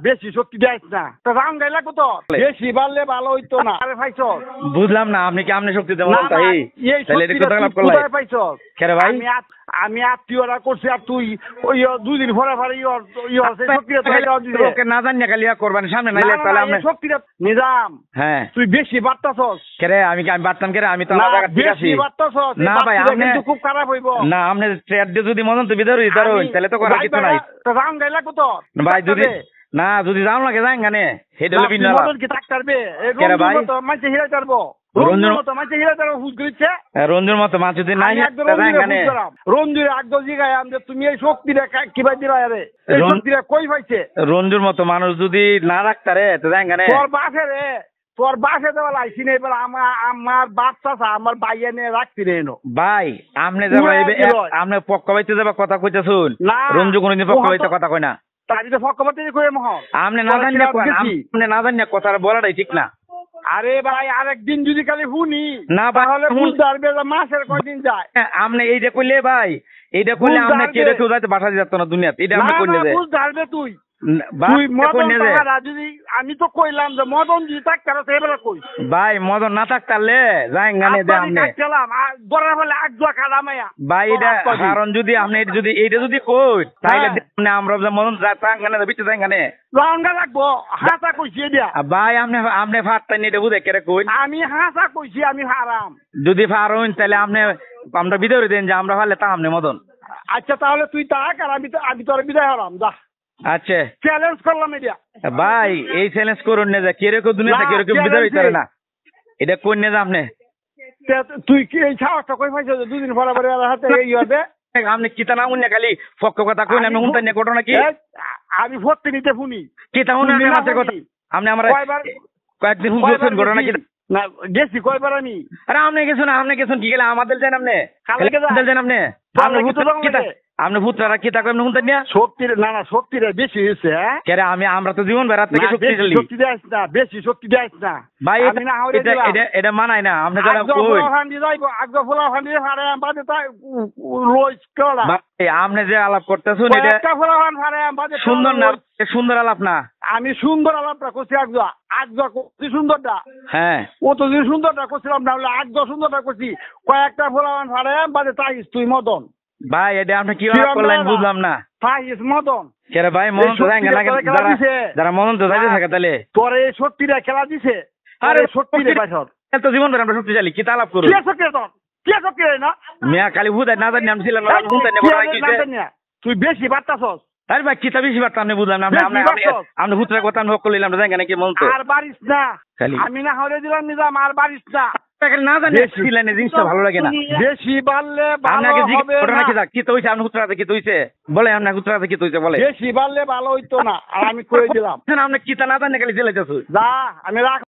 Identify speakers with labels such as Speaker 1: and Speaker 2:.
Speaker 1: বেশি শক্তি দেয় না তো রাম গাইলা কত বেশি বাড়লে ভালো হইতো না আরে পাইছো
Speaker 2: বুঝলাম না আপনি কি আমনে শক্তি দেবেন তাই তাহলে এটা কোথা লাভ করলাই
Speaker 1: পাইছো
Speaker 2: কেরে ভাই
Speaker 1: আমি আত্মীয়রা করছি আর তুই ওই দুদিন পরে পরে
Speaker 2: ওকে না জানিয়া খালি করবেন সামনে নাইলে তাহলে আপনি
Speaker 1: শক্তিটা নিজাম
Speaker 2: হ্যাঁ
Speaker 1: তুই বেশি বাড়তাছস
Speaker 2: কেরে আমি বাড়তাম কেরে আমি তো আমার জায়গা ঠিক আছি না ভাই আপনি
Speaker 1: খুব খারাপ হইব
Speaker 2: না আপনি ট্রেড দিয়ে যদি মদন তো বিদার হই তাহলে তো করা কিছু নাই
Speaker 1: রাম গাইলা কত
Speaker 2: ভাই যদি না যদি যাও লাগে যাই গানে হেডে লবি না
Speaker 1: মদন কি তাক করবে
Speaker 2: কেরে ভাই
Speaker 1: মাঝে হিরা করবো রঞ্জুর মতো মাঝে হিরা করবো হুজ করিছে
Speaker 2: রঞ্জুর মতো মাছ যদি নাই যাই গানে
Speaker 1: রঞ্জুর একদম জিগায় আমি তুমি এই শক্তিটা কিবা দিবা রে এই শক্তিটা কই পাইছে
Speaker 2: রঞ্জুর মতো মানুষ যদি না রাখতারে তো যাই গানে
Speaker 1: তোর বাসে রে তোর বাসে দেওয়া লাইছি না এবার আমার বাচ্চা আমার বাইয়া নিয়ে রাখছি রে
Speaker 2: ভাই আপনি যাবা আপনি পক্ষ বাইতে যাবা কথা কইতে শুন রঞ্জু কোনদিন পক্ষ বাইতে কথা কই না
Speaker 1: তাই তো পক্ষ বাইতে কই মহ
Speaker 2: আপনি না জানিয়া কথা বলাটাই ঠিক না
Speaker 1: আরে ভাই আরেকদিন যদি খালি শুনি না তাহলে বুঝতে মাসের কয়দিন যায়
Speaker 2: আপনি এইটা কইলে ভাই এইটা কইলে আপনি কে রেখে যাইতে বাসা যেত না দুনিয়াতে এটা আপনি কইলে যে
Speaker 1: বুঝতে পারবে তুই আমি তো কইলাম যে মদন যদি থাকতে এবার কই
Speaker 2: ভাই মদন না থাকতালে যাই গানে দে আপনি ভাই এটা কারণ যদি আপনি যদি এইটা যদি কই তাহলে আমরা মদন গানে বিতে যাই গানে
Speaker 1: রাখবো হাসা কইছি দিয়া
Speaker 2: ভাই আপনি ফাটতাই এটা বুঝে কেরে কই
Speaker 1: আমি হাসা কইছি আমি হারাম
Speaker 2: যদি ফারুন তাহলে আপনি আমরা বিদায় দেন যে আমরা ফালে তা আপনি মদন
Speaker 1: আচ্ছা তাহলে তুই তাক আর আমি তোর বিদায় হলাম যা
Speaker 2: আচ্ছা
Speaker 1: চ্যালেঞ্জ করলাম এটা
Speaker 2: ভাই এই চ্যালেঞ্জ করুন না যে কিরকম দুনিয়াতে কিরকম বিদায় হইতারে না এটা কোন না আপনি
Speaker 1: তুই কি এই সাহসটা কই পাইছো দুদিন পরে পরে হাতে এই হবে
Speaker 2: আপনি কিতা না উনি খালি ফক্ক কথা কই না আমি হুনতা নিয়ে ঘটনা কি
Speaker 1: আমি ভর্তি নিতে শুনি
Speaker 2: কিতা উনি আছে কথা আপনি আমরা কয়েকদিন হুনছেন ঘটনা কি
Speaker 1: না গেছি কয়বার আমি
Speaker 2: আরে আপনি গেছেন কি গেলে আমাদের জানেন আপনি কালকে জানেন আপনি আপনি ভূতরা কি থাকবে হুনতা নিয়া
Speaker 1: শক্তির না শক্তিটা বেশি হইছে হ্যাঁ
Speaker 2: কেরে আমরা তো জীবন বেরাত থেকে
Speaker 1: শক্তি দেয় না বেশি শক্তি দেয় না
Speaker 2: ভাই এটা মানায় না আপনি যারা
Speaker 1: কই ফান্ডি যাইবো আগে ফুলা ফান্ডি হারে বাদে তাই লইস করা
Speaker 2: ভাই আপনি যে আলাপ করতেছেন এটা
Speaker 1: একটা ফুলা ফান্ডি হারে বাদে
Speaker 2: সুন্দর না সুন্দর আলাপ না
Speaker 1: আমি সুন্দর আলাপটা করছি আজগা করছি সুন্দরটা
Speaker 2: হ্যাঁ
Speaker 1: ও তো যে সুন্দরটা করছিলাম না হলে আজগা সুন্দরটা করছি কয়েকটা ফুলা ফান্ডি হারে বাদে তাই তুই মদন
Speaker 2: ভাই এটা আপনি কি আলাপ করলেন বুঝলাম না
Speaker 1: তাইস মদন
Speaker 2: কেরে ভাই মদন তো যাই না যারা মদন তো যাইতে থাকে তাহলে
Speaker 1: তোর এই শক্তিটা খেলা দিছে আরে শক্তি রে ভাই
Speaker 2: এত জীবন ধরে আমরা শক্তিশালী কি আলাপ করব
Speaker 1: কে শক্তি তোর কে শক্তি না
Speaker 2: মিয়া খালি বুঝাই না জানি আমি ছিলাম না হুনতা নে বড় কি
Speaker 1: তুই বেশি বাড়তাছস
Speaker 2: আরে ভাই কিতা বেশি বাড়তা আমি বুঝলাম না আপনি ভূতরা কথা আমি হক লইলাম যাই না কি মন তো
Speaker 1: আর বাড়িস না আমি না হরে দিলাম নিজাম আর বাড়িস না
Speaker 2: না জানি ছিলেন জিনিসটা ভালো লাগে না
Speaker 1: বেশি বাড়লে ভালো হবে
Speaker 2: ঘটনা কি তো হইছে আপনি ভূতরাতে কি হইছে বলে আপনি ভূতরাতে কি হইছে বলে
Speaker 1: বেশি বাড়লে ভালো হইতো না আর আমি কই দিলাম
Speaker 2: আপনি কিতা না জানি খালি জেলে যাচ্ছ
Speaker 1: যা আমি রাখ